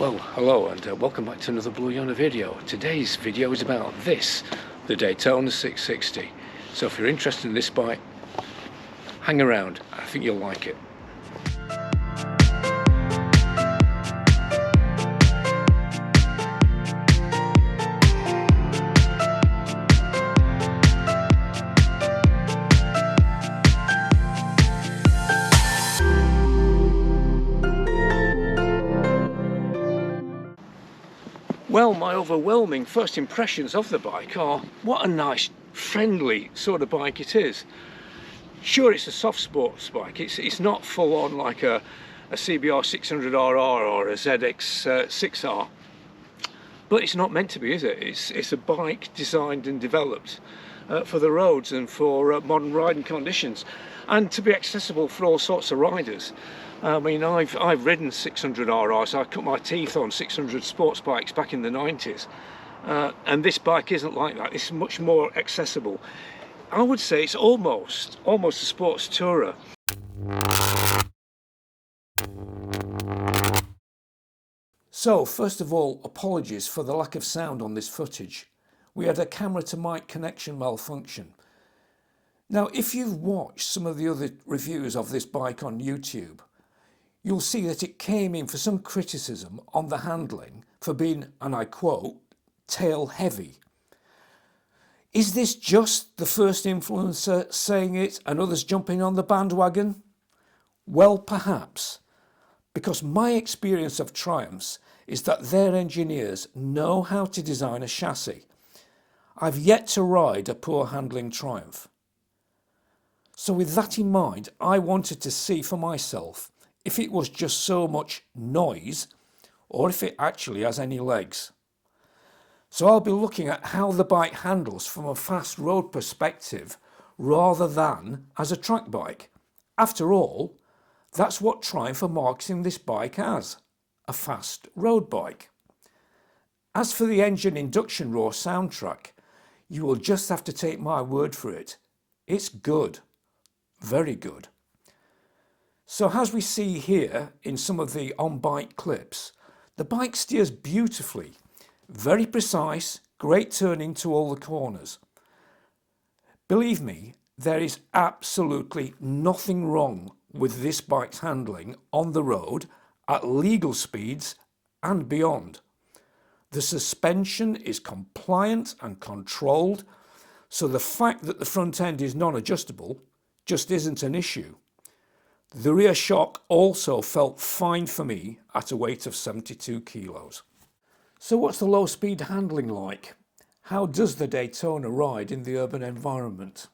Well, hello and welcome back to another Blue Yonder video. Today's video is about this, the Daytona 660. So if you're interested in this bike, hang around, I think you'll like it. Well, my overwhelming first impressions of the bike are what a nice, friendly sort of bike it is. Sure, it's a soft sports bike. It's not full on like a CBR 600RR or a ZX 6R. But it's not meant to be, is it? It's a bike designed and developed for the roads and for modern riding conditions, and to be accessible for all sorts of riders. I mean, I've ridden 600RRs. I cut my teeth on 600 sports bikes back in the 90s, and this bike isn't like that. It's much more accessible. I would say it's almost a sports tourer. So first of all, apologies for the lack of sound on this footage. We had a camera to mic connection malfunction. Now, if you've watched some of the other reviews of this bike on YouTube, you'll see that it came in for some criticism on the handling for being, and I quote, tail heavy. Is this just the first influencer saying it and others jumping on the bandwagon? Well, perhaps, because my experience of Triumphs is that their engineers know how to design a chassis. I've yet to ride a poor handling Triumph. So with that in mind, I wanted to see for myself if it was just so much noise or if it actually has any legs. So I'll be looking at how the bike handles from a fast road perspective rather than as a track bike. After all, that's what Triumph are marketing this bike as, a fast road bike. As for the engine induction raw soundtrack, you will just have to take my word for it. It's good, very good. So as we see here in some of the on-bike clips, the bike steers beautifully, very precise, great turning to all the corners. Believe me, there is absolutely nothing wrong with this bike's handling on the road at legal speeds and beyond. The suspension is compliant and controlled, so the fact that the front end is non-adjustable just isn't an issue. The rear shock also felt fine for me at a weight of 72 kilos. So what's the low speed handling like? How does the Daytona ride in the urban environment?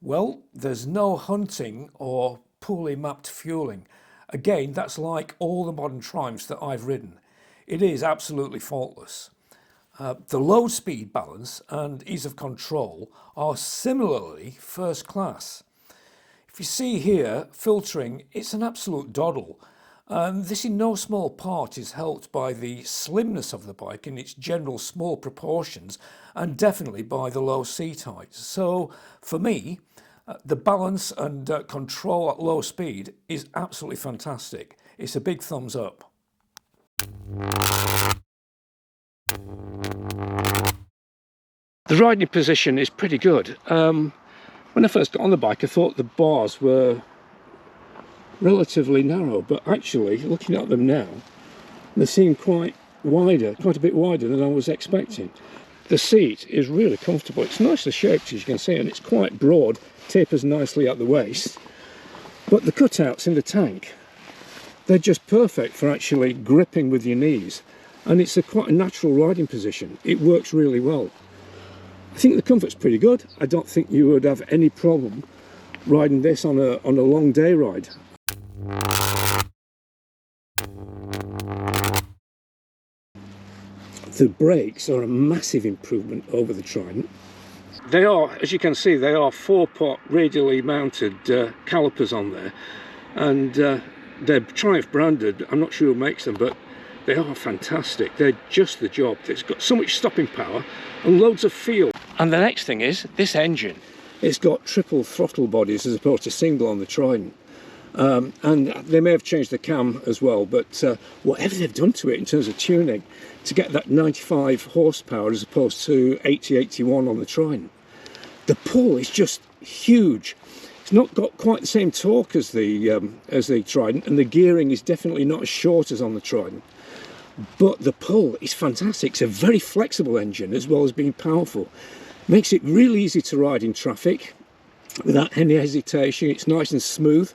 Well, there's no hunting or poorly mapped fueling. Again, that's like all the modern Triumphs that I've ridden. It is absolutely faultless. The low speed balance and ease of control are similarly first class. If you see here, filtering, it's an absolute doddle. This in no small part is helped by the slimness of the bike in its general small proportions, and definitely by the low seat height. So for me, the balance and control at low speed is absolutely fantastic. It's a big thumbs up. The riding position is pretty good. When I first got on the bike, I thought the bars were relatively narrow, but actually, looking at them now, they seem quite a bit wider than I was expecting. The seat is really comfortable. It's nicely shaped, as you can see, and it's quite broad, tapers nicely at the waist. But the cutouts in the tank, they're just perfect for actually gripping with your knees, and it's quite a natural riding position. It works really well. I think the comfort's pretty good. I don't think you would have any problem riding this on a long day ride. The brakes are a massive improvement over the Trident. They are, as you can see, they are 4-pot radially mounted calipers on there, and they're Triumph branded. I'm not sure who makes them, but they are fantastic. They're just the job. It's got so much stopping power and loads of feel. And the next thing is this engine. It's got triple throttle bodies as opposed to single on the Trident. and they may have changed the cam as well, but whatever they've done to it in terms of tuning to get that 95 horsepower as opposed to 81 on the Trident, the pull is just huge. It's not got quite the same torque as the Trident, and the gearing is definitely not as short as on the Trident, but the pull is fantastic. It's a very flexible engine as well as being powerful. Makes it really easy to ride in traffic without any hesitation. It's nice and smooth,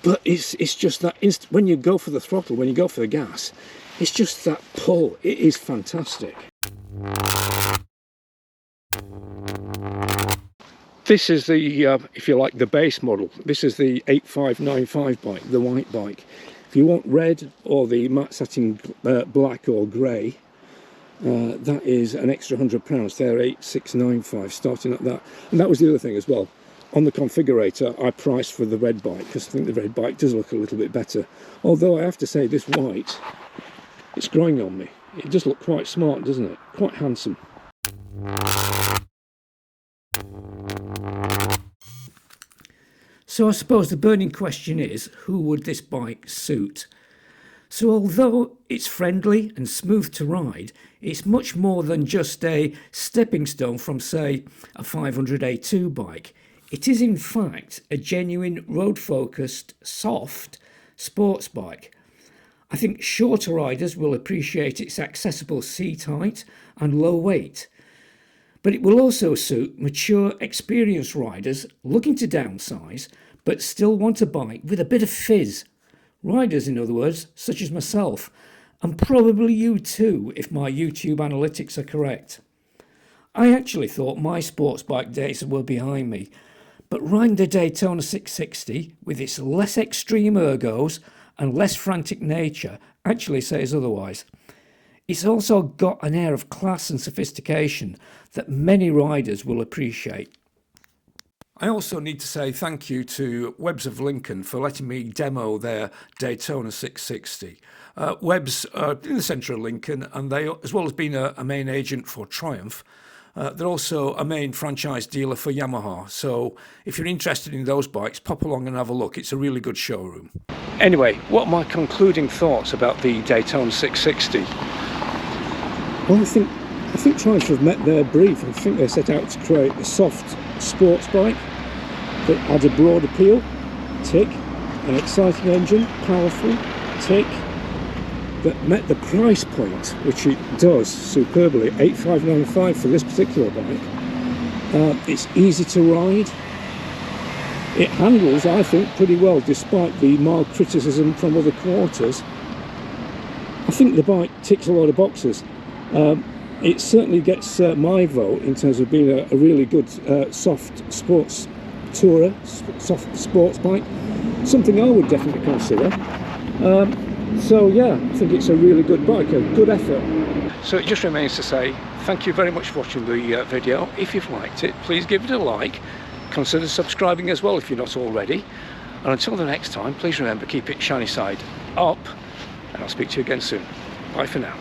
but it's just that when you go for the throttle, when you go for the gas, it's just that pull. It is fantastic. This is the, if you like, the base model. This is the 8595 bike, the white bike. If you want red or the matte satin black or grey, that is an extra £100. They're 8695, starting at that. And that was the other thing as well. On the configurator, I priced for the red bike because I think the red bike does look a little bit better. Although I have to say, this white, it's growing on me. It does look quite smart, doesn't it? Quite handsome. So I suppose the burning question is, who would this bike suit? So although it's friendly and smooth to ride, it's much more than just a stepping stone from, say, a 500A2 bike. It is in fact a genuine road-focused, soft sports bike. I think shorter riders will appreciate its accessible seat height and low weight. But it will also suit mature, experienced riders looking to downsize, but still want a bike with a bit of fizz. Riders, in other words, such as myself, and probably you too, if my YouTube analytics are correct. I actually thought my sports bike days were behind me, but riding the Daytona 660 with its less extreme ergos and less frantic nature actually says otherwise. It's also got an air of class and sophistication that many riders will appreciate. I also need to say thank you to Webbs of Lincoln for letting me demo their Daytona 660. Webbs are in the centre of Lincoln, and they, as well as being a main agent for Triumph, they're also a main franchise dealer for Yamaha. So if you're interested in those bikes, pop along and have a look. It's a really good showroom. Anyway, what are my concluding thoughts about the Daytona 660? Well, I think Triumph have met their brief. I think they set out to create a soft sports bike that had a broad appeal, tick, an exciting engine, powerful, tick, that met the price point, which it does superbly, 8595 for this particular bike. It's easy to ride. It handles, I think, pretty well, despite the mild criticism from other quarters. I think the bike ticks a lot of boxes. It certainly gets my vote in terms of being a really good soft sports tourer, soft sports bike. Something I would definitely consider. So yeah, I think it's a really good bike, a good effort. So it just remains to say thank you very much for watching the video. If you've liked it, please give it a like. Consider subscribing as well if you're not already. And until the next time, please remember, keep it shiny side up, and I'll speak to you again soon. Bye for now.